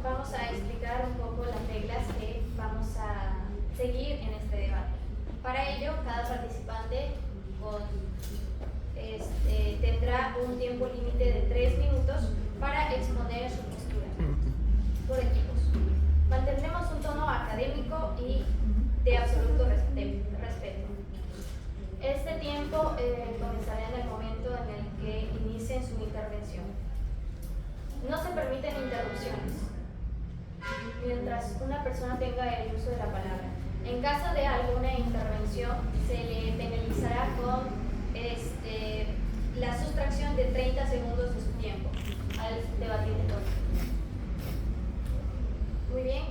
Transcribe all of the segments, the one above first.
vamos a explicar un poco las reglas que vamos a seguir en este debate. Para ello, cada participante tendrá un tiempo límite de 3 minutos para exponer su postura. Por equipos. Mantendremos un tono académico y de absoluto respeto. Este tiempo comenzará en el momento en el que inicien su intervención. No se permiten interrupciones mientras una persona tenga el uso de la palabra. En caso de alguna intervención, se le penalizará con la sustracción de 30 segundos de su tiempo al debatiente. Muy bien,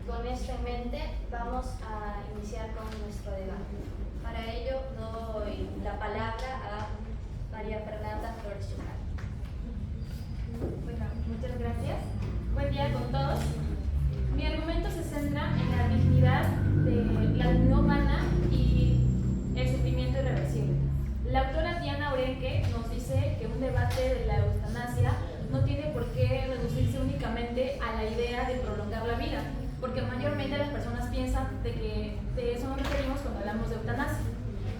con esto en mente vamos a iniciar con nuestro debate. Para ello doy la palabra a María Fernanda Flores Yucal. Bueno, muchas gracias. Buen día con todos. Mi argumento se centra en la dignidad de la dignidad humana y el sufrimiento irreversible. La autora Diana Orenque nos dice que un debate de la eutanasia no tiene por qué reducirse únicamente a la idea de prolongar la vida, porque mayormente las personas piensan de que de eso nos referimos cuando hablamos de eutanasia.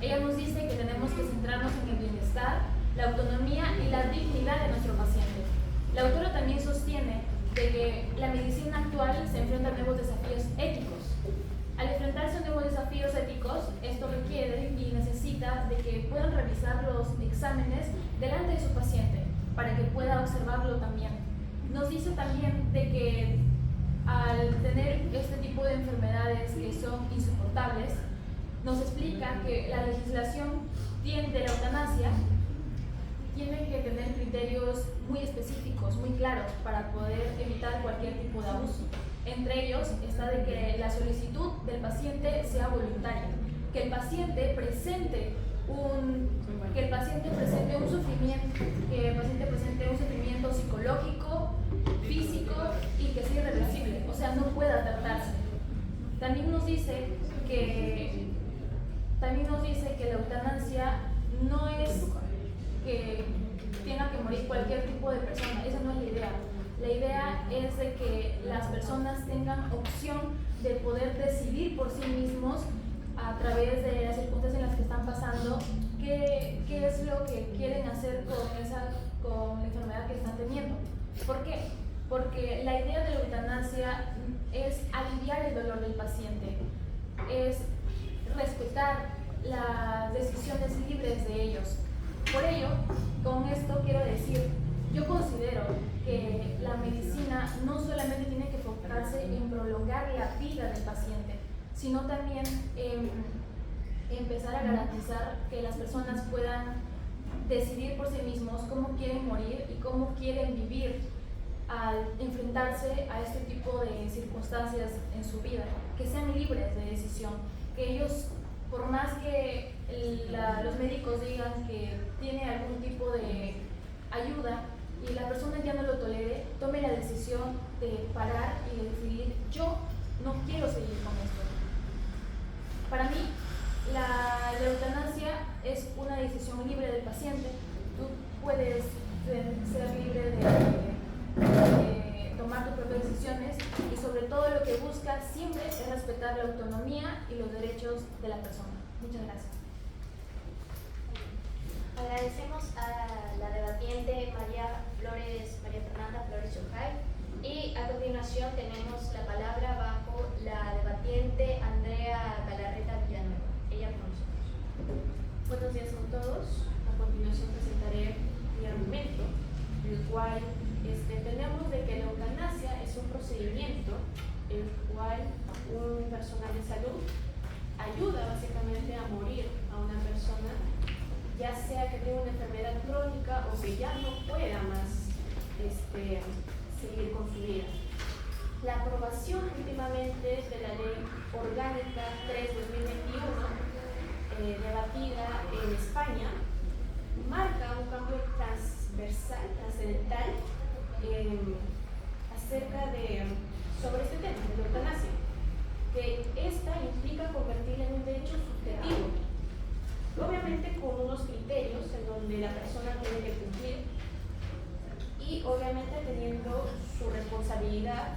Ella nos dice que tenemos que centrarnos en el bienestar, la autonomía y la dignidad de nuestro paciente. La autora también sostiene de que la medicina actual se enfrenta a nuevos desafíos éticos. Al enfrentarse a nuevos desafíos éticos, esto requiere y necesita de que puedan revisar los exámenes delante de su paciente para que pueda observarlo también. Nos dice también de que al tener este tipo de enfermedades que son insoportables, nos explica que la legislación de la eutanasia tiene que tener criterios muy específicos, muy claros, para poder evitar cualquier tipo de abuso. Entre ellos está de que la solicitud del paciente sea voluntaria, que el paciente presente un sufrimiento psicológico, físico y que sea irreversible, o sea, no pueda tratarse. También nos dice que la eutanasia no es que tenga que morir cualquier tipo de persona, esa no es la idea. La idea es de que las personas tengan opción de poder decidir por sí mismos a través de las circunstancias en las que están pasando qué es lo que quieren hacer con la enfermedad que están teniendo. ¿Por qué? Porque la idea de la eutanasia es aliviar el dolor del paciente, es respetar las decisiones libres de ellos. Por ello, con esto quiero decir, yo considero que la medicina no solamente tiene que enfocarse en prolongar la vida del paciente, sino también en empezar a garantizar que las personas puedan decidir por sí mismos cómo quieren morir y cómo quieren vivir al enfrentarse a este tipo de circunstancias en su vida, que sean libres de decisión, que ellos, por más que los médicos digan que tiene algún tipo de ayuda y la persona ya no lo tolere, tome la decisión de parar y de decidir: yo no quiero seguir con esto. Para mí, la eutanasia es una decisión libre del paciente. Tú puedes ser libre de tomar tus propias decisiones y sobre todo lo que busca siempre es respetar la autonomía y los derechos de la persona. Muchas gracias. Agradecemos a la debatiente María Fernanda Flores Yucal, y a continuación tenemos la palabra bajo la debatiente Andrea Galarreta Villanueva. Ella con nosotros. Buenos días con todos. A continuación presentaré mi argumento, el cual tenemos de que la eutanasia es un procedimiento en el cual un personal de salud ayuda básicamente a morir a una persona, ya sea que tenga una enfermedad crónica o que ya no pueda más seguir con su vida. La aprobación últimamente de la Ley Orgánica 3/2021, debatida en España, marca un cambio transversal, trascendental, sobre este tema de la eutanasia, que esta implica convertirla en un derecho subjetivo, obviamente con unos criterios en donde la persona tiene que cumplir y obviamente teniendo su responsabilidad,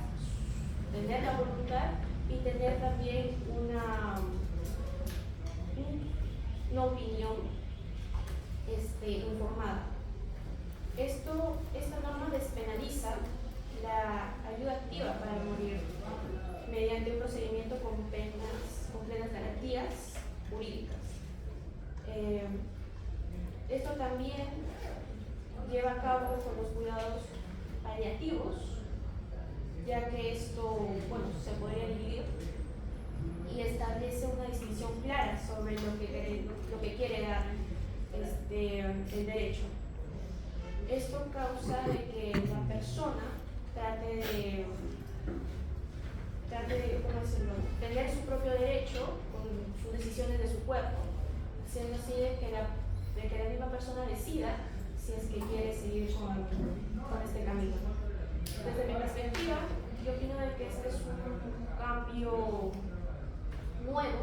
tener la voluntad y tener también una opinión informada. Esta norma despenaliza la ayuda activa para morir mediante un procedimiento con plenas garantías jurídicas. Esto también lleva a cabo con los cuidados paliativos, ya que esto, se podría dividir y establece una distinción clara sobre lo que quiere dar el derecho. Esto causa de que la persona trate de tener su propio derecho con sus decisiones de su cuerpo, siendo así de que la misma persona decida si es que quiere seguir con este camino. Desde mi perspectiva, yo opino de que este es un cambio nuevo,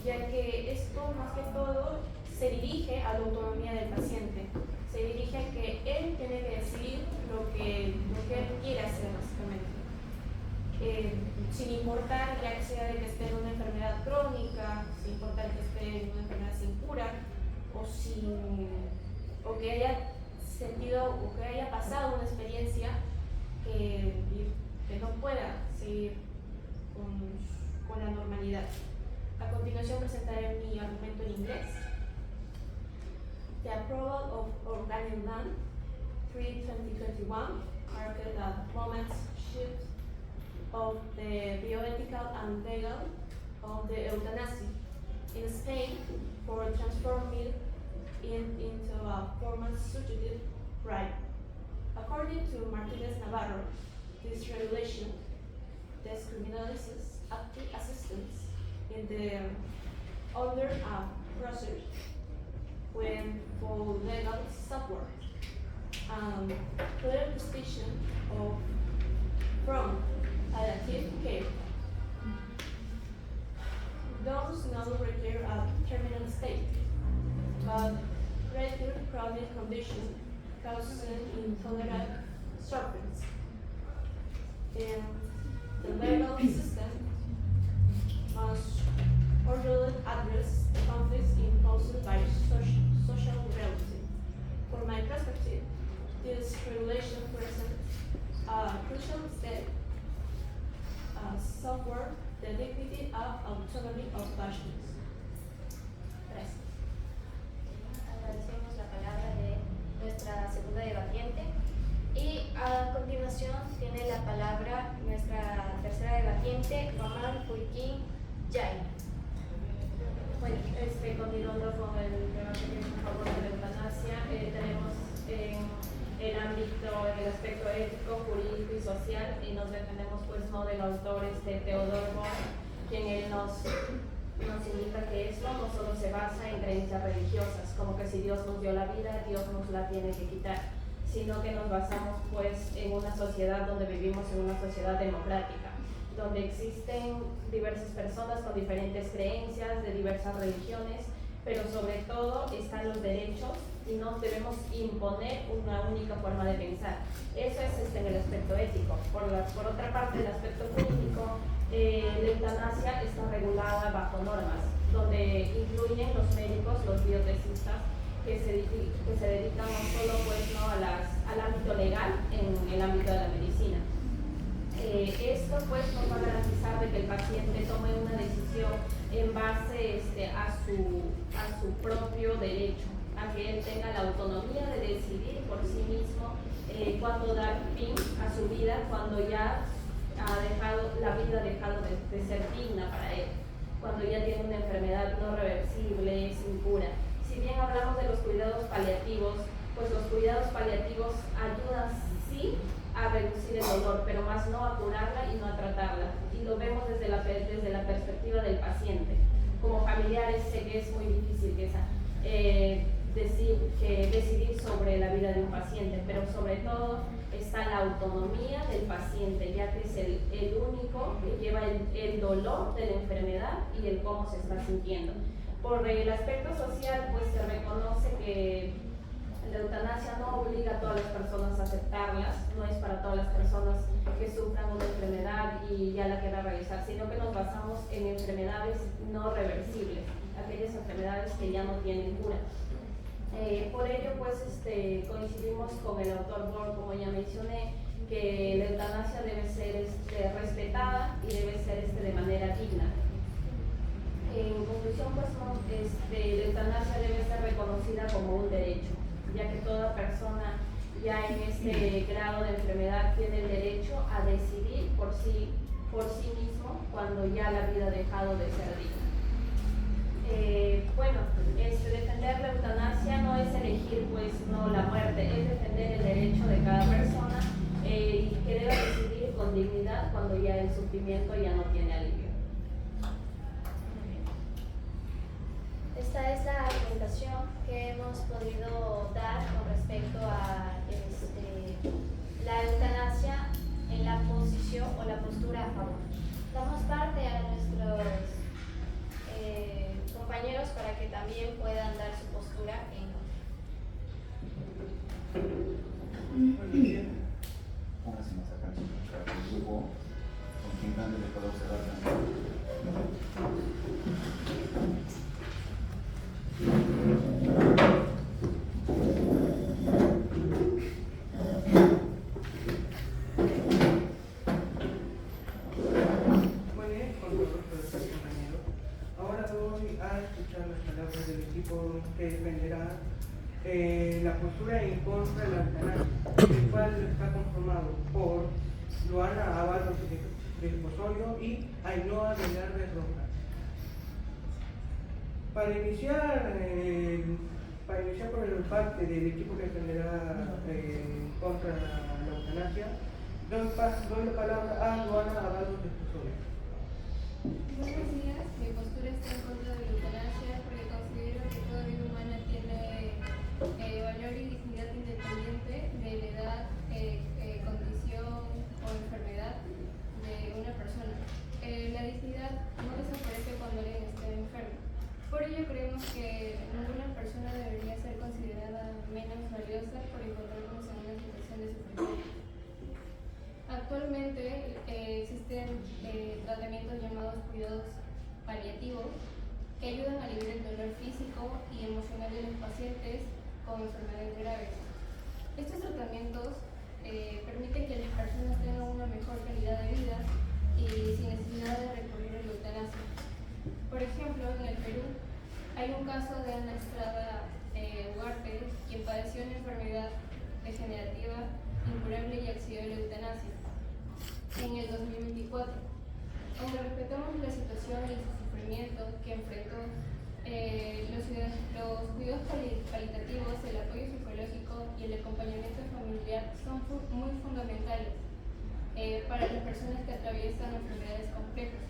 ya que esto más que todo se dirige a la autonomía del paciente, se dirige a que él tiene que decidir lo que él quiere hacer básicamente. Sin importar ya sea de que esté en una enfermedad crónica, sin importar que esté en una enfermedad sin cura, o que haya sentido o que haya pasado una experiencia que no pueda seguir con la normalidad. A continuación presentaré mi argumento en inglés. The approval of Organic Land 3/2021 marked a momentous shift of the bioethical and legal of the euthanasia in Spain for transforming it into a formal substitute right. According to Martinez Navarro, this regulation decriminalizes active assistance in the under a process when for legal support and clear distinction from palliative care. Those not require a terminal state, but rather chronic condition causing intolerant sufferings. And the legal system must orderly address the conflicts imposed by social reality. From my perspective, this regulation presents a crucial step support the dignity and autonomy of patients. Gracias. Agradecemos la palabra de nuestra segunda debatiente y a continuación tiene la palabra nuestra tercera debatiente, Román Furquín Yay. Bueno, continuando con el debate que es a favor de la eutanasia, tenemos en el ámbito, en el aspecto ético, jurídico y social, y nos defendemos no del autor Theodor Bohr, quien él nos indica que esto no solo se basa en creencias religiosas, como que si Dios nos dio la vida, Dios nos la tiene que quitar, sino que nos basamos pues en una sociedad donde vivimos en una sociedad democrática, donde existen diversas personas con diferentes creencias, de diversas religiones, pero sobre todo están los derechos y no debemos imponer una única forma de pensar. Eso es en el aspecto ético. Por otra parte, el aspecto jurídico, la eutanasia está regulada bajo normas, donde incluyen los médicos, los bioetistas, que se dedican no solo al ámbito legal, en el ámbito de la medicina. Esto pues nos va a garantizar de que el paciente tome una decisión en base a su propio derecho, a que él tenga la autonomía de decidir por sí mismo cuándo dar fin a su vida, cuando ya la vida ha dejado de ser digna para él, cuando ya tiene una enfermedad no reversible, sin cura. Si bien hablamos de los cuidados paliativos, pues los cuidados paliativos ayudan sí a reducir el dolor, pero más no a curarla y no a tratarla. Y lo vemos desde la perspectiva del paciente. Como familiares sé que es muy difícil decidir sobre la vida de un paciente, pero sobre todo está la autonomía del paciente, ya que es el único que lleva el dolor de la enfermedad y el cómo se está sintiendo. Por el aspecto social, pues se reconoce que la eutanasia no obliga a todas las personas a aceptarlas, no es para que sufran una enfermedad y ya la quiera realizar, sino que nos basamos en enfermedades no reversibles, aquellas enfermedades que ya no tienen cura. Por ello, pues, coincidimos con el autor Borg, como ya mencioné, que la eutanasia debe ser respetada y debe ser de manera digna. En conclusión, pues, la eutanasia debe ser reconocida como un derecho, ya que toda persona ya en este grado de enfermedad tiene el derecho a decidir por sí mismo cuando ya la vida ha dejado de ser digna. Defender la eutanasia no es elegir pues no la muerte, es defender el derecho de cada persona y que debe decidir con dignidad cuando ya el sufrimiento ya no tiene alivio. Esta es la argumentación que hemos podido dar con respecto a la eutanasia en la posición o la postura a favor. Damos parte a nuestros compañeros para que también puedan dar su postura en contra. Muy bien. Póngase más acá para el grupo con quien grande le pueda observar también. Muy bien, con todo gusto, compañero. Ahora voy a escuchar las palabras del equipo que defenderá la postura en contra de la eutanasia, el cual está conformado por Luana Ábalos del Osorio y Ainhoa Velarde Rojas. Para iniciar por el parte del equipo que defenderá contra la eutanasia, doy la palabra a Luana Ábalos del Osorio. Buenos días, mi postura está en contra de la eutanasia porque considero que toda vida humana tiene valor y dignidad independiente de la edad, condición o enfermedad de una persona. La dignidad no desaparece cuando alguien esté enfermo. Por ello creemos que ninguna persona debería ser considerada menos valiosa por encontrarnos en una situación de sufrimiento. Actualmente existen tratamientos llamados cuidados paliativos que ayudan a aliviar el dolor físico y emocional de los pacientes con enfermedades graves. Estos tratamientos permiten que las personas tengan una mejor calidad de vida y sin necesidad de recurrir a la eutanasia. Por ejemplo, en el Perú hay un caso de Ana Estrada Ugarte, quien padeció una enfermedad degenerativa incurable y accedió a la eutanasia en el 2024. Aunque respetamos la situación y su sufrimiento que enfrentó, los cuidados paliativos, el apoyo psicológico y el acompañamiento familiar son muy fundamentales para las personas que atraviesan enfermedades complejas.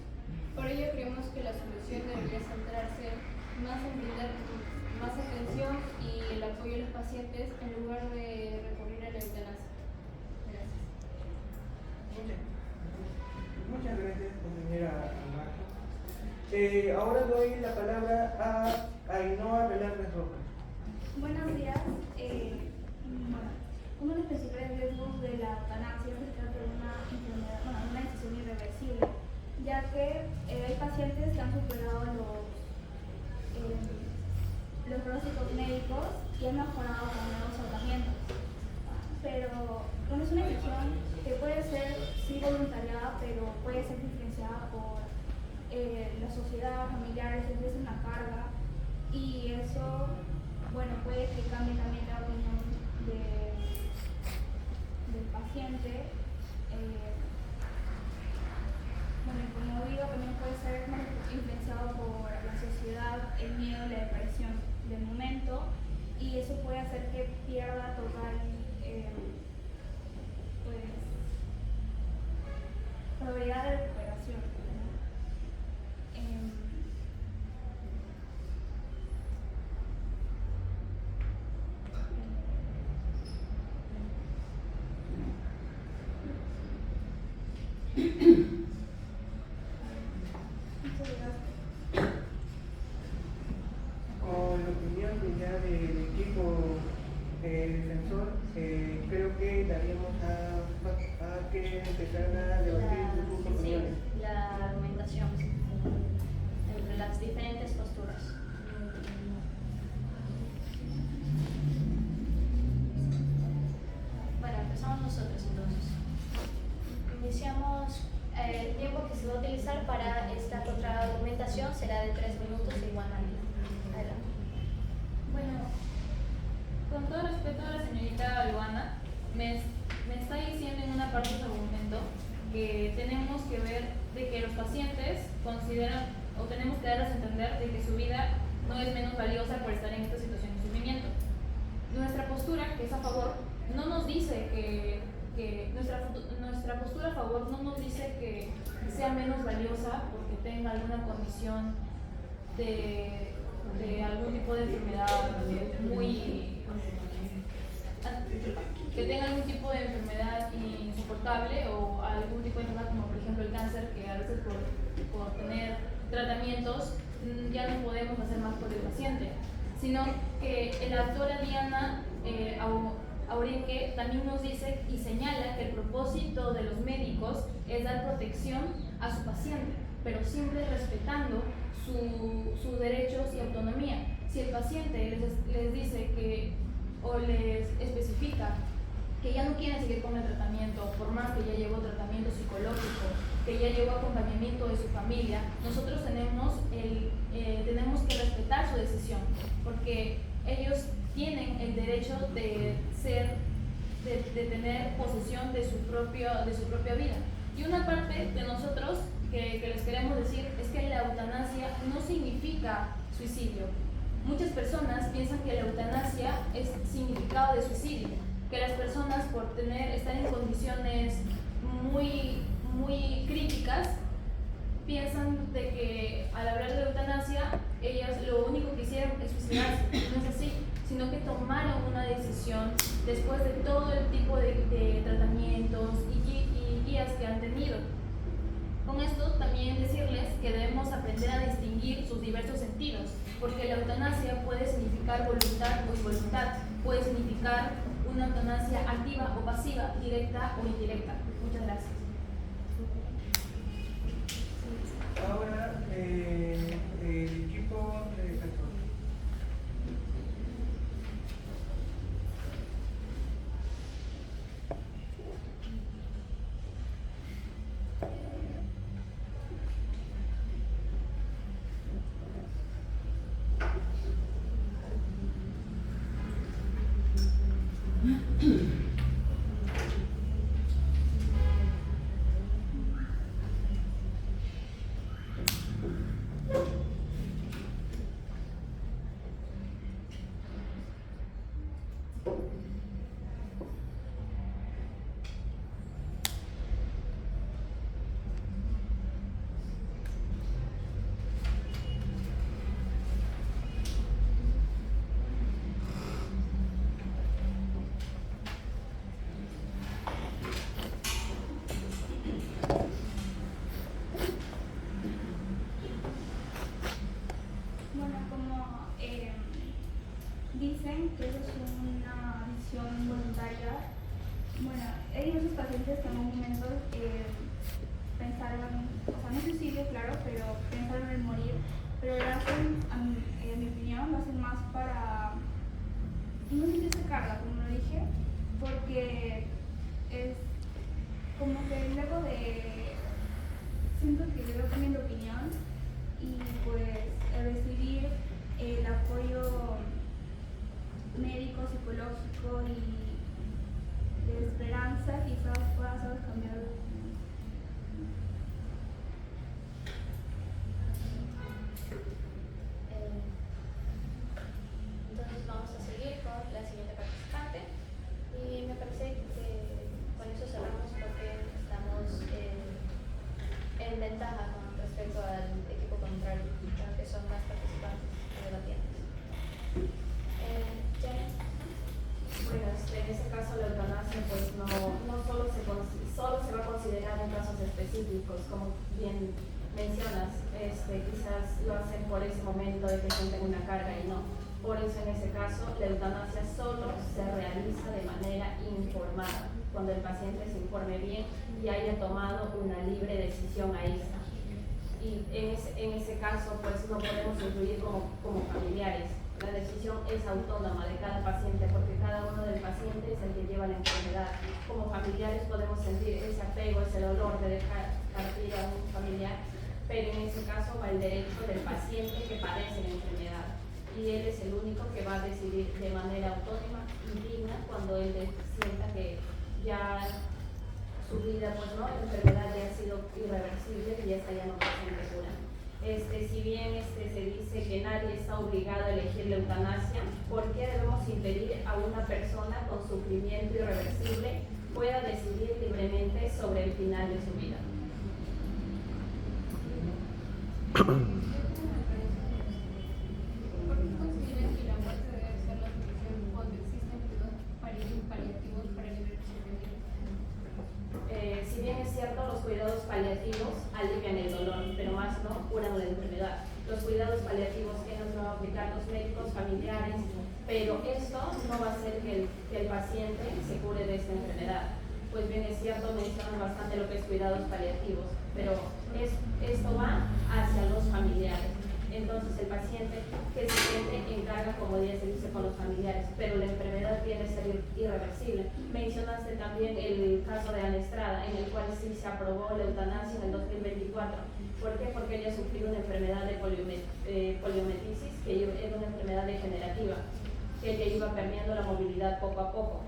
Por ello creemos que la solución debería centrarse más en brindar más atención y el apoyo a los pacientes en lugar de recurrir a la eutanasia. Gracias. Muchas gracias, compañera Marta. Ahora doy la palabra a Ainhoa Velarde Rojas. Buenos días. Uno de los principales riesgos de la eutanasia es que trata de una enfermedad, una decisión irreversible, ya que hay pacientes que han superado los pronósticos médicos y han mejorado con nuevos tratamientos. Pero es una decisión que puede ser sí voluntariada, pero puede ser influenciada por la sociedad, familiares, es una carga, y eso, puede que cambie también la opinión del paciente. Como digo, también puede ser influenciado por la sociedad, el miedo, la depresión del momento, y eso puede hacer que pierda total probabilidad de recuperación. Con la opinión ya del equipo defensor, creo que el tiempo que se va a utilizar para esta contraargumentación será de 3 minutos de igual manera. Adelante. Bueno, con todo respeto a la señorita Luana, me está diciendo en una parte de su argumento que tenemos que ver de que los pacientes consideran o tenemos que darles a entender de que su vida no es menos valiosa por estar en esta situación de sufrimiento. Nuestra postura, que es a favor, no nos dice que nuestra postura a favor no nos dice que sea menos valiosa porque tenga alguna condición de algún tipo de enfermedad que tenga algún tipo de enfermedad insoportable o algún tipo de enfermedad como por ejemplo el cáncer, que a veces por tener tratamientos ya no podemos hacer más por el paciente, sino que la doctora Diana Aurenque también nos dice y señala que el propósito de los médicos es dar protección a su paciente, pero siempre respetando sus derechos y autonomía. Si el paciente les dice o les especifica que ya no quieren seguir con el tratamiento, por más que ya llevó tratamiento psicológico, que ya llevó acompañamiento de su familia, nosotros tenemos que respetar su decisión, porque ellos tienen el derecho de tener posesión de su propia vida. Y una parte de nosotros que les queremos decir es que la eutanasia no significa suicidio. Muchas personas piensan que la eutanasia es significado de suicidio, que las personas por estar en condiciones muy críticas piensan de que al hablar de la eutanasia ellas lo único que hicieron es suicidarse. No es así, sino que tomaron una decisión después de todo el tipo de tratamientos y guías que han tenido. Con esto también decirles que debemos aprender a distinguir sus diversos sentidos, porque la eutanasia puede significar voluntad o involuntad, puede significar una eutanasia activa o pasiva, directa o indirecta. Muchas gracias. Ahora, el equipo de Castor. Dicen que eso es una decisión voluntaria. Bueno, hay muchos pacientes que en un momento pensaron, o sea, no suicidio, claro, pero pensaron en morir, pero lo hacen, en mi opinión, lo hacen más para no sentirse carga, como lo dije, porque es como que luego siento que debo cambiar de opinión y pues recibir el apoyo médico, psicológico y de esperanza, quizás pueda cambiar de opinión. Entonces vamos a seguir con la siguiente participante y me parece que con eso cerramos porque estamos en ventaja con respecto al equipo contrario, que son más participantes debatientes. Bueno, en ese caso la eutanasia pues no solo se va a considerar en casos específicos, como bien mencionas, quizás lo hacen por ese momento de que sienten una carga y no. Por eso en ese caso la eutanasia solo se realiza de manera informada, cuando el paciente se informe bien y haya tomado una libre decisión ahí. Y en ese caso pues no podemos influir como familiares. La decisión es autónoma de cada paciente porque cada uno del paciente es el que lleva la enfermedad. Como familiares podemos sentir ese apego, ese dolor de dejar partir a un familiar, pero en ese caso va el derecho del paciente que padece la enfermedad y él es el único que va a decidir de manera autónoma y digna cuando él sienta que ya su vida, pues no, la enfermedad ya ha sido irreversible, que ya está ya no presente cura. Si bien se dice que nadie está obligado a elegir la eutanasia, ¿por qué debemos impedir a una persona con sufrimiento irreversible pueda decidir libremente sobre el final de su vida? ¿Por qué consideran que la muerte debe ser la solución cuando existen cuidados paliativos para aliviar el sufrimiento? Si bien es cierto, los cuidados paliativos alivian el dolor, pero más no curan la enfermedad. Los cuidados paliativos que nos van a aplicar los médicos familiares, pero esto no va a hacer que el paciente se cure de esta enfermedad. Pues bien es cierto, mencionan bastante lo que es cuidados paliativos, pero esto va hacia los familiares. Entonces el paciente que se siente encarga, como ya se dice, con los familiares, pero la enfermedad viene a ser irreversible. Mencionaste también el caso de Ana Estrada, en el cual sí se aprobó la eutanasia en el 2024. ¿Por qué? Porque ella sufrió una enfermedad de poliomelitis, que era una enfermedad degenerativa, que ella iba perdiendo la movilidad poco a poco.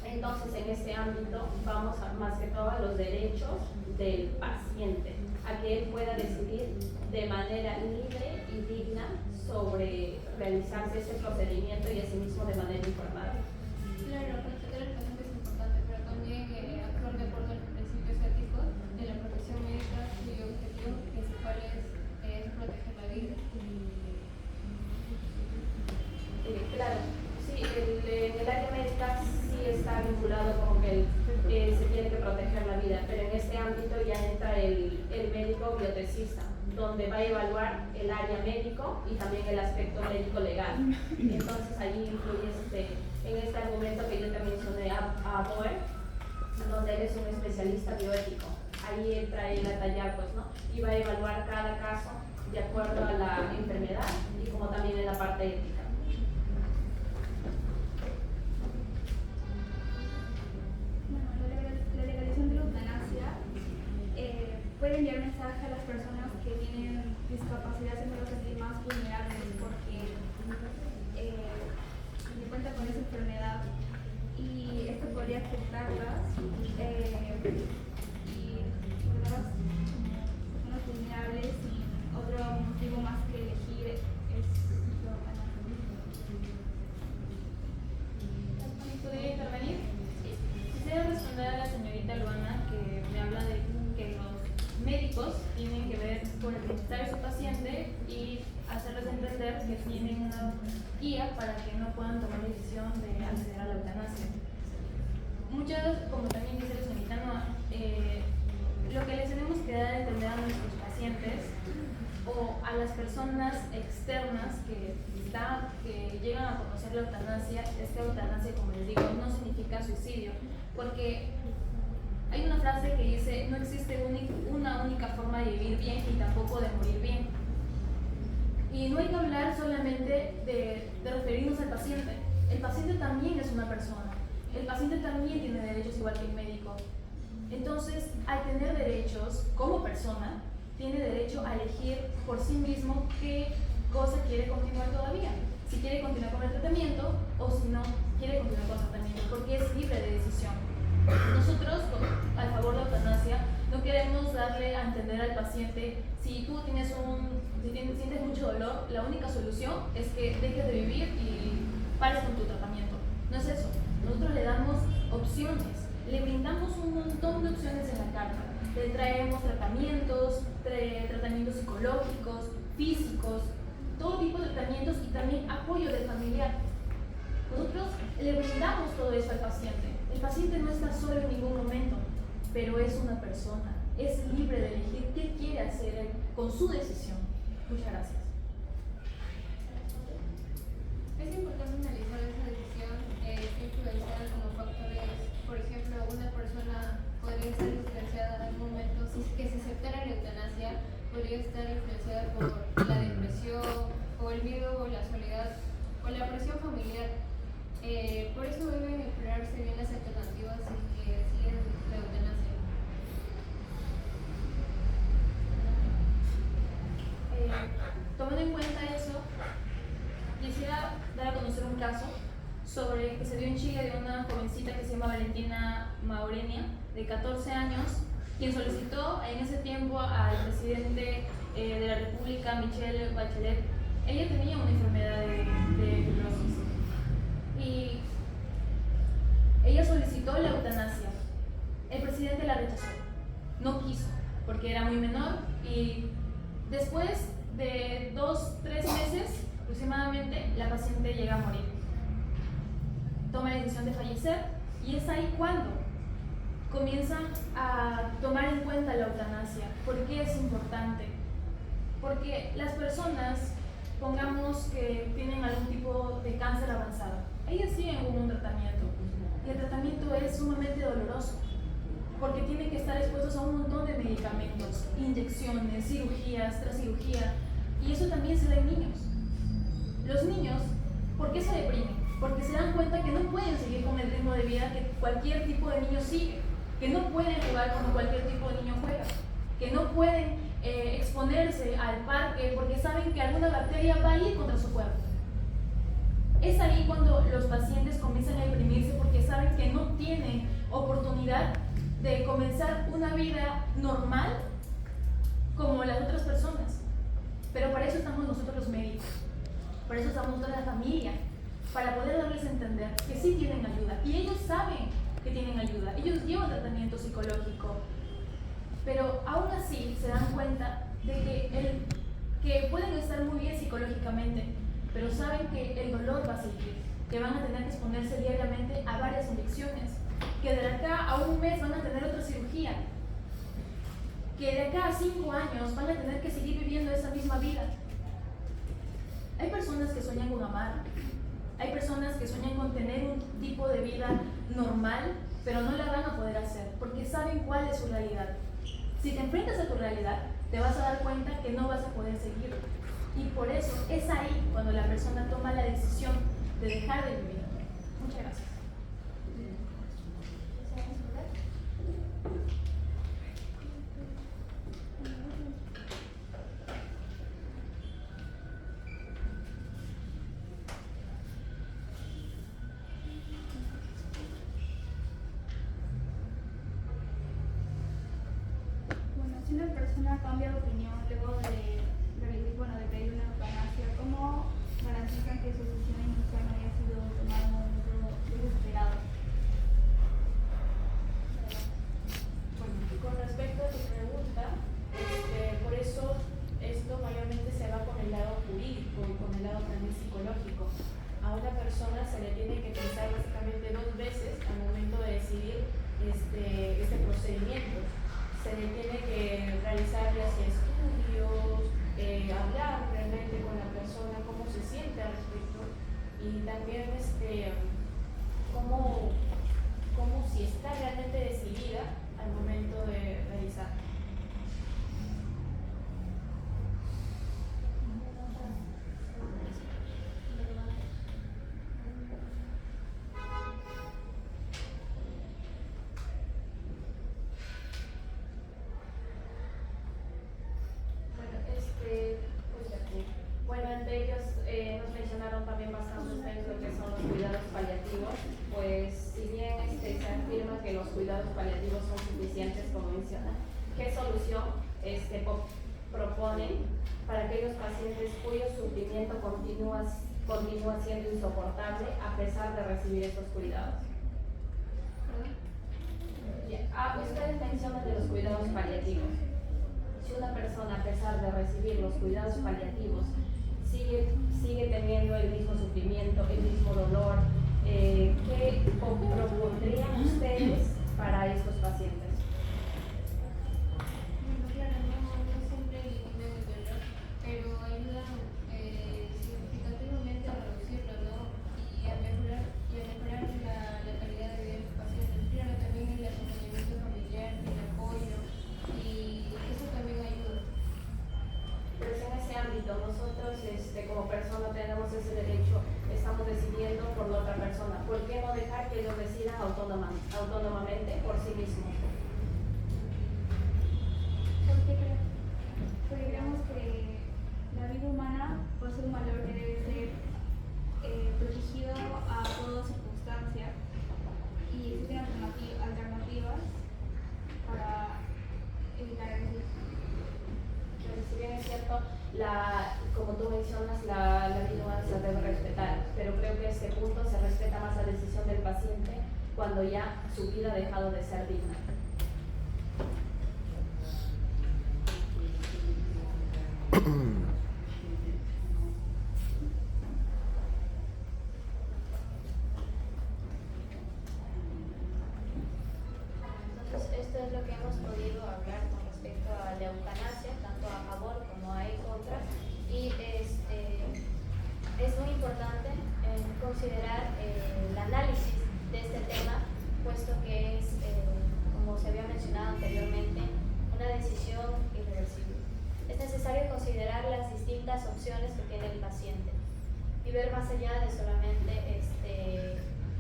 Entonces, en este ámbito vamos más que todo a los derechos del paciente, a que él pueda decidir de manera libre y digna sobre realizarse ese procedimiento y asimismo de manera informada. Claro, proteger al paciente es importante, pero también actuar de acuerdo a los principios éticos de la profesión médica, cuyo objetivo principal es proteger la vida. Claro, sí, en el área médica sí está vinculado como que se tiene que proteger la vida, pero en este ámbito ya entra el médico biotecista, donde va a evaluar el área médico y también el aspecto médico legal. Entonces allí influye en este argumento que yo te mencioné a Boer, donde él es un especialista bioético. Ahí entra él a tallar, pues, ¿no? Y va a evaluar cada caso de acuerdo a la enfermedad y como también en la parte ética. La legalización de la eutanasia puede enviar mensaje a las personas que tienen discapacidad en los sentir más vulnerables porque se cuenta con esa enfermedad y esto podría afectarlas y volverlas personas vulnerables sin otro motivo más que elegir es la eutanasia. ¿Podría intervenir? Quisiera responder a la señorita Luana que me habla de que los médicos tienen que ver por el bienestar de su paciente y hacerles entender que tienen una guía para que no puedan tomar la decisión de acceder a la eutanasia. Muchas, como también dice la señorita Noa, lo que les tenemos que dar a entender a nuestros pacientes o a las personas externas que llegan a conocer la eutanasia es que eutanasia, como les digo, no significa suicidio, porque hay una frase que dice: no existe una única forma de vivir bien y tampoco de morir bien. Y no hay que hablar solamente de referirnos al paciente. El paciente también es una persona. El paciente también tiene derechos igual que el médico. Entonces, al tener derechos como persona, tiene derecho a elegir por sí mismo qué cosa quiere continuar todavía. Si quiere continuar con el tratamiento o si no quiere continuar con el tratamiento, porque es libre de decisión. Nosotros, a favor de la eutanasia, no queremos darle a entender al paciente: si tú sientes mucho dolor, la única solución es que dejes de vivir y pares con tu tratamiento. No es eso. Nosotros le damos opciones, le brindamos un montón de opciones en la carta. Le traemos tratamientos psicológicos, físicos, todo tipo de tratamientos y también apoyo del familiar. Nosotros le brindamos todo eso al paciente. El paciente no está solo en ningún momento, pero es una persona. Es libre de elegir qué quiere hacer él con su decisión. Muchas gracias. Es importante analizar esa decisión influenciada con los factores. Por ejemplo, una persona podría estar influenciada en un momento que si aceptara la eutanasia, podría estar influenciada por la depresión, o el miedo, o la soledad, o la presión familiar. Por eso deben explorarse bien las alternativas si deciden la eutanasia. tomando en cuenta eso, quisiera dar a conocer un caso sobre que se dio en Chile de una jovencita que se llama Valentina Maurenia, de 14 años, quien solicitó en ese tiempo al presidente de la República, Michelle Bachelet. Ella tenía una enfermedad de fibrosis y ella solicitó la eutanasia. El presidente la rechazó, no quiso, porque era muy menor, y después de 2-3 meses aproximadamente la paciente llega a morir. Toma la decisión de fallecer y es ahí cuando comienzan a tomar en cuenta la eutanasia. ¿Por qué es importante? Porque las personas, pongamos que tienen algún tipo de cáncer avanzado, ellas siguen con un tratamiento y el tratamiento es sumamente doloroso porque tienen que estar expuestos a un montón de medicamentos, inyecciones, cirugías tras cirugía, y eso también se da en niños. Los niños, ¿por qué se deprimen? Porque se dan cuenta que no pueden seguir con el ritmo de vida que cualquier tipo de niño sigue, que no pueden jugar como cualquier tipo de niño juega, que no pueden exponerse al parque porque saben que alguna bacteria va a ir contra su cuerpo. Es ahí cuando los pacientes comienzan a deprimirse porque saben que no tienen oportunidad de comenzar una vida normal como las otras personas. Pero para eso estamos nosotros los médicos, para eso estamos toda la familia, para poder darles a entender que sí tienen ayuda. Y ellos saben que tienen ayuda, ellos llevan tratamiento psicológico, pero aún así se dan cuenta de que pueden estar muy bien psicológicamente, pero saben que el dolor va a seguir, que van a tener que exponerse diariamente a varias inyecciones, que de acá a un mes van a tener otra cirugía, que de acá a 5 años van a tener que seguir viviendo esa misma vida. Hay personas que sueñan con amar, hay personas que sueñan con tener un tipo de vida normal, pero no la van a poder hacer porque saben cuál es su realidad. Si te enfrentas a tu realidad, te vas a dar cuenta que no vas a poder seguir. Y por eso es ahí cuando la persona toma la decisión de dejar de vivir. Muchas gracias. Si una persona cambia de opinión luego de pedir una eutanasia, ¿cómo garantizan que su decisión inicial no haya sido tomada en un momento desesperado? Bueno, con respecto a tu pregunta, por eso esto mayormente se va con el lado jurídico y con el lado también psicológico. A una persona se le tiene que pensar básicamente 2 veces al momento de decidir este procedimiento. Se le tiene que realizar ya sea estudios, hablar realmente con la persona, cómo se siente al respecto, y también cómo si está realmente decidida al momento de realizar. Bueno, entre ellos nos mencionaron también bastante ustedes lo que son los cuidados paliativos, pues si bien se afirma que los cuidados paliativos son suficientes, como menciona, ¿qué solución proponen para aquellos pacientes cuyo sufrimiento continúa siendo insoportable a pesar de recibir estos cuidados? Ustedes mencionan de los cuidados paliativos. Si una persona, a pesar de recibir los cuidados paliativos, sigue teniendo el mismo sufrimiento, el mismo dolor, ¿qué propondrían ustedes para estos pacientes? Bueno, claro, no siempre eliminan el dolor, pero ayudan significativamente a reducirlo, ¿no? Y a mejorar la calidad de vida de los pacientes. Claro, también el acompañamiento familiar, el apoyo, y eso también ayuda. Pero en ese ámbito, nosotros como persona tenemos ese derecho, estamos decidiendo por la otra persona. ¿Por qué no dejar que ellos decidan autónomamente por sí mismos? Porque creemos que la vida humana como tú mencionas, la vida humana se debe respetar, pero creo que este punto se respeta más la decisión del paciente cuando ya su vida ha dejado de ser digna. Entonces, esto es lo que hemos podido hablar con respecto a la eutanasia, tanto a favor como en contra. Y es muy importante considerar el análisis de este tema, puesto que es, como se había mencionado anteriormente, una decisión irreversible. Es necesario considerar las distintas opciones que tiene el paciente y ver más allá de solamente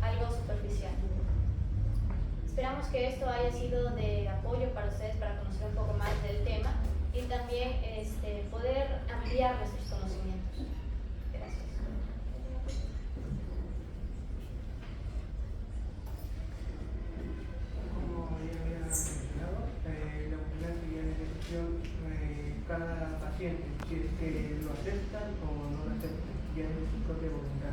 algo superficial. Esperamos que esto haya sido de apoyo para ustedes para conocer un poco más del tema y también poder ampliar nuestros conocimientos. Gracias. Como ya había mencionado, la eutanasia es decisión cada paciente, si es que lo aceptan o no lo aceptan, ya es de su propia voluntad.